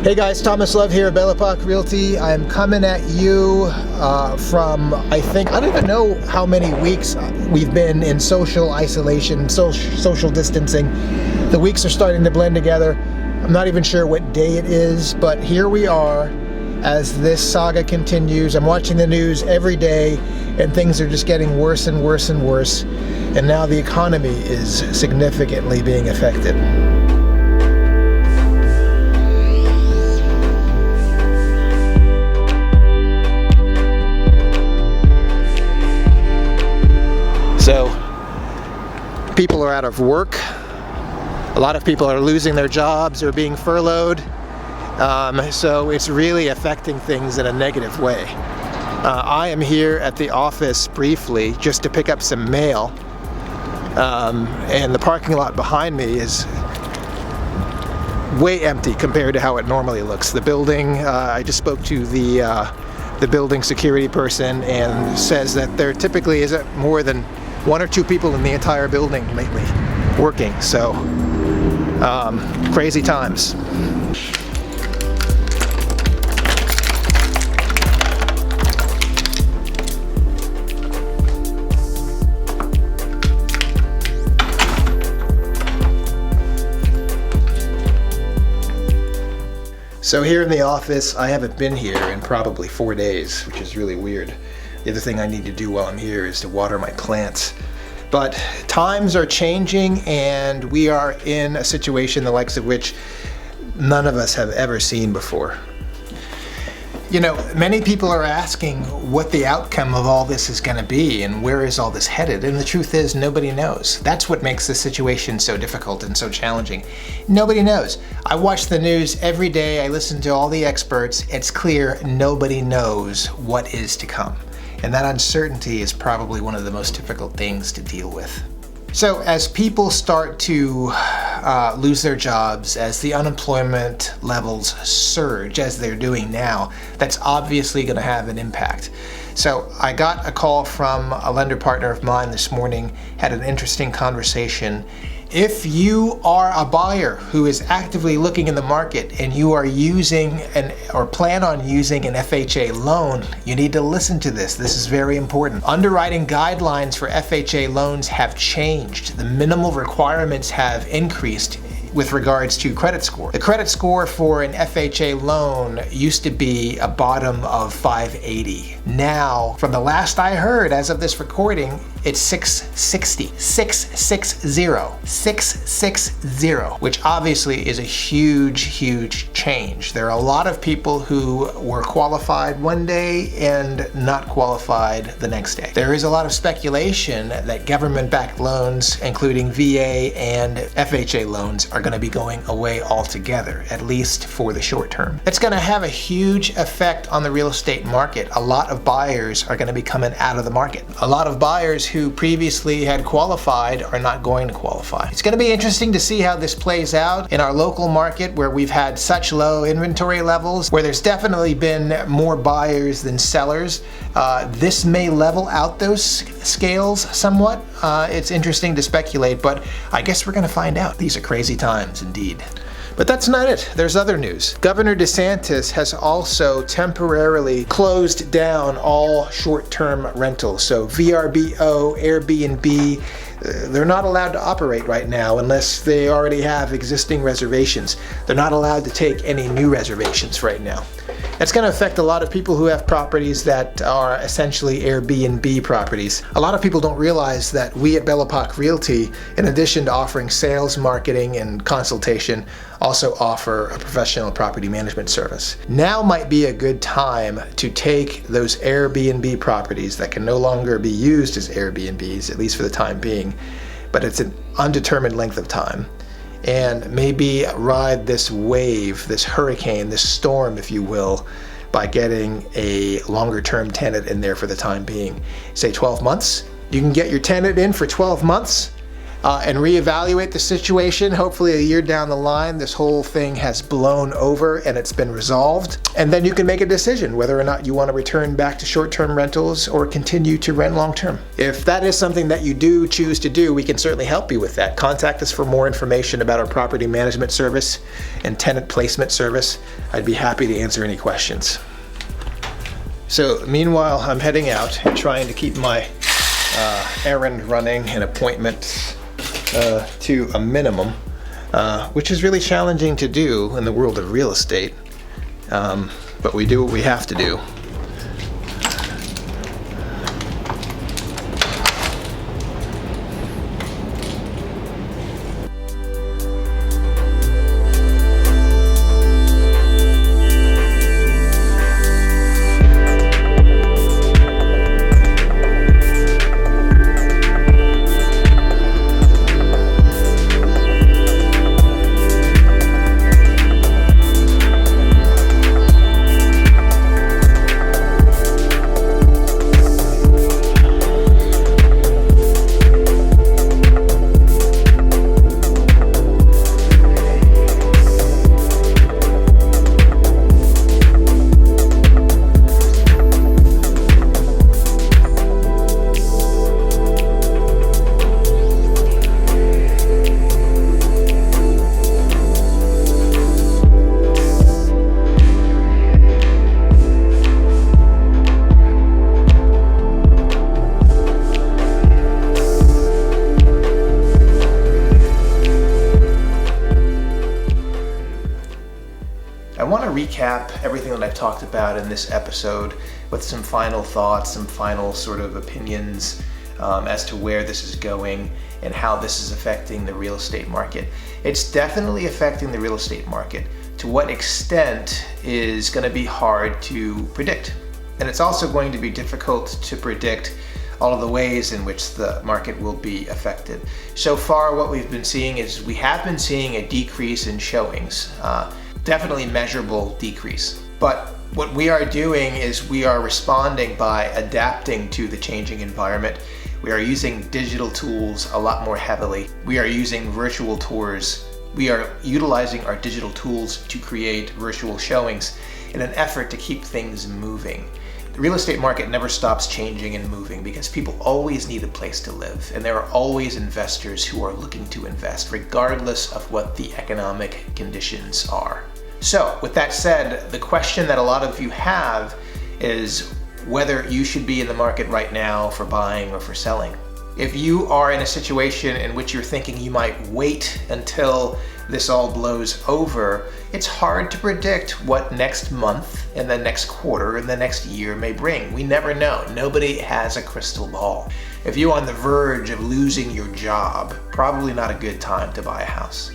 Hey guys, Thomas Love here at Belle Epoque Realty. I'm coming at you from, I don't even know how many weeks we've been in social isolation, social distancing. The weeks are starting to blend together. I'm not even sure what day it is, but here we are as this saga continues. I'm watching the news every day and things are just getting worse and worse and worse. And now the economy is significantly being affected. So, people are out of work. A lot of people are losing their jobs or being furloughed. So it's really affecting things in a negative way. I am here at the office briefly just to pick up some mail. And the parking lot behind me is way empty compared to how it normally looks. The building, I just spoke to the building security person and says that there typically isn't more than one or two people in the entire building lately working, so crazy times. So here in the office, I haven't been here in probably 4 days, which is really weird. The other thing I need to do while I'm here is to water my plants. But times are changing and we are in a situation the likes of which none of us have ever seen before. You know, many people are asking what the outcome of all this is going to be and where is all this headed, and the truth is nobody knows. That's what makes this situation so difficult and so challenging. Nobody knows. I watch the news every day, I listen to all the experts. It's clear nobody knows what is to come. And that uncertainty is probably one of the most difficult things to deal with. So as people start to lose their jobs, as the unemployment levels surge as they're doing now, that's obviously going to have an impact. So I got a call from a lender partner of mine this morning, had an interesting conversation. If you are a buyer who is actively looking in the market and you are using or plan on using an FHA loan, you need to listen to this. This is very important. Underwriting guidelines for FHA loans have changed. The minimal requirements have increased with regards to credit score. The credit score for an FHA loan used to be a bottom of 580. Now, from the last I heard, as of this recording, it's 660, 660, which obviously is a huge change. There are a lot of people who were qualified one day and not qualified the next day. There is a lot of speculation that government-backed loans, including VA and FHA loans, are going to be going away altogether, at least for the short term. It's going to have a huge effect on the real estate market. A lot of buyers are going to be coming out of the market. A lot of buyers who previously had qualified are not going to qualify. It's going to be interesting to see how this plays out in our local market where we've had such low inventory levels, where there's definitely been more buyers than sellers. This may level out those scales somewhat. It's interesting to speculate, but I guess we're going to find out. These are crazy times indeed. But that's not it. There's other news. Governor DeSantis has also temporarily closed down all short-term rentals. So VRBO, Airbnb, they're not allowed to operate right now unless they already have existing reservations. They're not allowed to take any new reservations right now. That's going to affect a lot of people who have properties that are essentially Airbnb properties. A lot of people don't realize that we at Belle Epoque Realty, in addition to offering sales, marketing, and consultation, also offer a professional property management service. Now might be a good time to take those Airbnb properties that can no longer be used as Airbnbs, at least for the time being, but it's an undetermined length of time, and maybe ride this wave, this hurricane, this storm, if you will, by getting a longer term tenant in there for the time being. Say 12 months. You can get your tenant in for 12 months. and reevaluate the situation. Hopefully a year down the line, this whole thing has blown over and it's been resolved. And then you can make a decision whether or not you want to return back to short-term rentals or continue to rent long-term. If that is something that you do choose to do, we can certainly help you with that. Contact us for more information about our property management service and tenant placement service. I'd be happy to answer any questions. So meanwhile, I'm heading out and trying to keep my errand running and appointments to a minimum, which is really challenging to do in the world of real estate, but we do what we have to do. I want to recap everything that I've talked about in this episode with some final thoughts, some final sort of opinions as to where this is going and how this is affecting the real estate market. It's definitely affecting the real estate market. To what extent is going to be hard to predict. And it's also going to be difficult to predict all of the ways in which the market will be affected. So far, what we've been seeing is we have been seeing a decrease in showings. Definitely measurable decrease. But what we are doing is we are responding by adapting to the changing environment. We are using digital tools a lot more heavily. We are using virtual tours. We are utilizing our digital tools to create virtual showings in an effort to keep things moving. The real estate market never stops changing and moving because people always need a place to live, and there are always investors who are looking to invest regardless of what the economic conditions are. So with that said, the question that a lot of you have is whether you should be in the market right now for buying or for selling. If you are in a situation in which you're thinking you might wait until this all blows over, it's hard to predict what next month and the next quarter and the next year may bring. We never know. Nobody has a crystal ball. If you're on the verge of losing your job, probably not a good time to buy a house.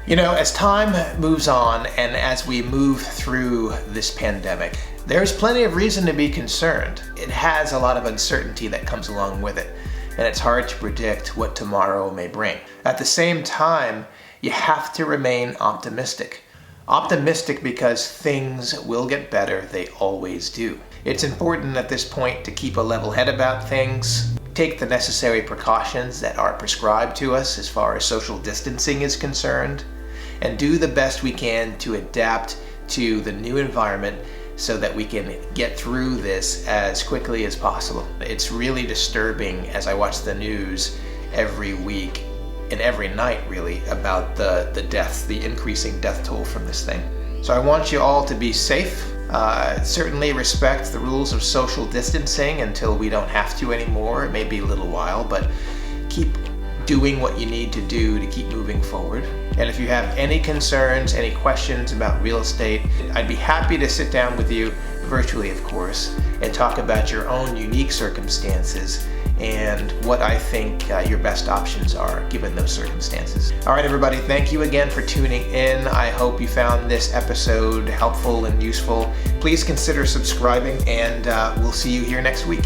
You know, as time moves on and as we move through this pandemic, there's plenty of reason to be concerned. It has a lot of uncertainty that comes along with it, and it's hard to predict what tomorrow may bring. At the same time, you have to remain optimistic. Optimistic because things will get better, they always do. It's important at this point to keep a level head about things, take the necessary precautions that are prescribed to us as far as social distancing is concerned, and do the best we can to adapt to the new environment so that we can get through this as quickly as possible. It's really disturbing as I watch the news every week and every night really about the deaths, the increasing death toll from this thing. So I want you all to be safe. Certainly respect the rules of social distancing until we don't have to anymore. It may be a little while, but keep doing what you need to do to keep moving forward. And if you have any concerns, any questions about real estate, I'd be happy to sit down with you, virtually of course, and talk about your own unique circumstances and what I think your best options are given those circumstances. All right, everybody, thank you again for tuning in. I hope you found this episode helpful and useful. Please consider subscribing, and we'll see you here next week.